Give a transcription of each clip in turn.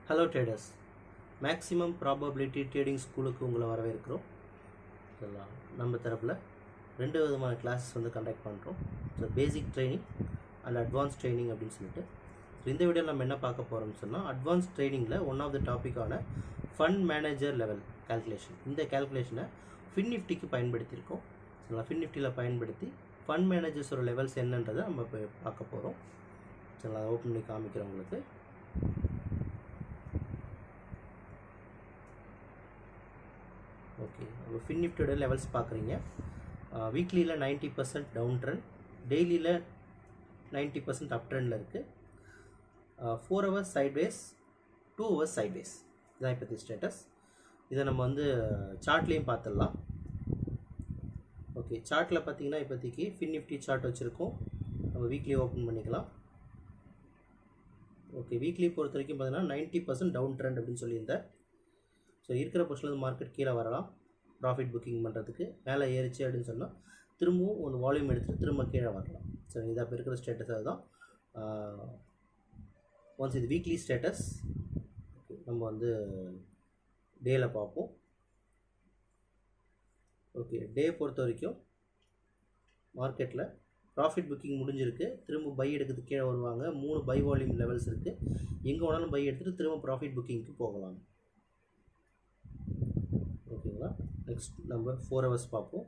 Hello traders, maximum probability trading ஸ்கூலுக்கு உங்களை வரவேற்கிறோம். சொல்லலாம் நம்ம தரப்பில் 2 விதமான கிளாஸஸ் வந்து கண்டக்ட் பண்ணுறோம். So basic training and advance training அப்படின்னு சொல்லிட்டு. ஸோ இந்த வீடியோவில் நம்ம என்ன பார்க்க போகிறோம்னு சொன்னால், அட்வான்ஸ் ட்ரைனிங்கில் ஒன் ஆஃப் த டாப்பிக்கான ஃபண்ட் மேனேஜர் லெவல் கால்குலேஷன். இந்த கால்குலேஷனை ஃபின்னிஃப்டிக்கு பயன்படுத்தியிருக்கோம். ஸோ ஃபின்னிஃப்டியில் பயன்படுத்தி ஃபண்ட் மேனேஜர்ஸோட லெவல்ஸ் என்னன்றதை நம்ம இப்போ பார்க்க போகிறோம். ஸோ அதை ஓப்பன் பண்ணி காமிக்கிறேன் உங்களுக்கு. ஓகே, இப்போ ஃபின்னிஃப்டியோட லெவல்ஸ் பார்க்குறீங்க. வீக்லியில் 90% டவுன் ட்ரெண்ட், டெய்லியில் 90% அப் ட்ரெண்டில் இருக்குது. 4 hours சைட்வேஸ், 2 hours சைட்வேஸ். இதான் இப்போத்தி ஸ்டேட்டஸ். இதை நம்ம வந்து சார்ட்லேயும் பார்த்துடலாம். ஓகே, சார்ட்டில் பார்த்தீங்கன்னா இப்போதைக்கு ஃபின்னிஃப்டி சார்ட் வச்சுருக்கோம். நம்ம வீக்லி ஓப்பன் பண்ணிக்கலாம். ஓகே, வீக்லி பொறுத்த வரைக்கும் பார்த்தீங்கன்னா 90% டவுன் ட்ரெண்ட் அப்படின்னு சொல்லியிருந்தேன். ஸோ இருக்கிற பொசிஷனில் மார்க்கெட் கீழே வரலாம் ப்ராஃபிட் புக்கிங் பண்ணுறதுக்கு. மேலே ஏறிச்சு அப்படின்னு சொன்னால் திரும்பவும் ஒரு வால்யூம் எடுத்துகிட்டு திரும்ப கீழே வரலாம். ஸோ இதாக இப்போ இருக்கிற ஸ்டேட்டஸ் அதுதான். ஒன்ஸ் இது வீக்லி ஸ்டேட்டஸ். நம்ம வந்து டேயில் பார்ப்போம். ஓகே, டே பொறுத்த வரைக்கும் மார்க்கெட்டில் ப்ராஃபிட் புக்கிங் முடிஞ்சிருக்கு. திரும்ப பை எடுக்கிறதுக்கு கீழே வருவாங்க. 3 பை வால்யூம் லெவல்ஸ் இருக்குது. எங்கே வேணாலும் பை எடுத்துகிட்டு திரும்ப ப்ராஃபிட் புக்கிங்க்கு போகலாம். ஓகேங்களா, நெக்ஸ்ட் நம்ம 4 hours பார்ப்போம்.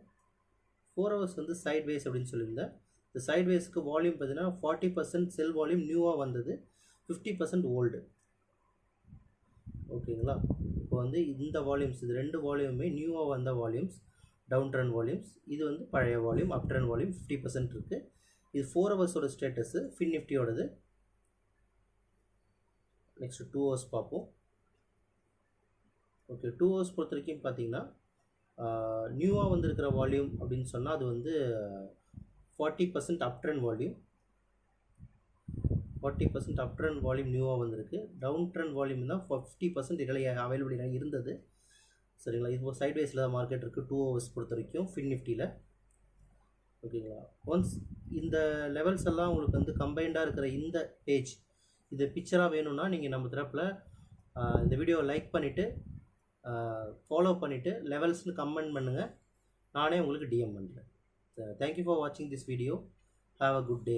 4 hours வந்து சைட்வேஸ் அப்படின்னு சொல்லியிருந்தேன். இந்த சைட்வேஸ்க்கு வால்யூம் பார்த்தீங்கன்னா 40% செல் வால்யூம் நியூவாக வந்தது, 50% ஓல்டு. ஓகேங்களா, இப்போ வந்து இந்த வால்யூம்ஸ், இது 2 வால்யூமே நியூவாக வந்த வால்யூம்ஸ், டவுன் ட்ரெண்ட் வால்யூம்ஸ். இது வந்து பழைய வால்யூம், அப் ட்ரெண்ட் வால்யூம் 50% இருக்குது. இது 4 ஹவர்ஸோட ஸ்டேட்டஸு ஃபின்னிஃப்டியோடது. நெக்ஸ்ட் 2 hours பார்ப்போம். ஓகே, 2 hours பொறுத்த வரைக்கும் பார்த்தீங்கன்னா நியூவாக வந்திருக்கிற வால்யூம் அப்படின்னு சொன்னால் அது வந்து 40% அப் ட்ரெண்ட் வால்யூம். 40% அப் ட்ரெண்ட் வால்யூம் நியூவாக வந்திருக்கு. டவுன் ட்ரெண்ட் வால்யூம் தான் 50% இடையில அவைலபிளாக இருந்தது. சரிங்களா, இப்போ சைட்வேஸில் தான் மார்க்கெட் இருக்குது 2 hours பொறுத்த வரைக்கும் ஃபின்னிஃப்டியில். ஓகேங்களா, ஒன்ஸ் இந்த லெவல்ஸ் எல்லாம் உங்களுக்கு வந்து கம்பைண்டாக இருக்கிற இந்த பேஜ், இது பிக்சராக வேணும்னா நீங்கள் நம்ம தரப்பில் இந்த வீடியோவை லைக் பண்ணிவிட்டு ஃபாலோ பண்ணிவிட்டு லெவல்ஸ்னு கமெண்ட் பண்ணுங்கள். நானே உங்களுக்கு டிஎம் பண்ணுறேன். தேங்க்யூ ஃபார் வாட்சிங் this video. Have a good day.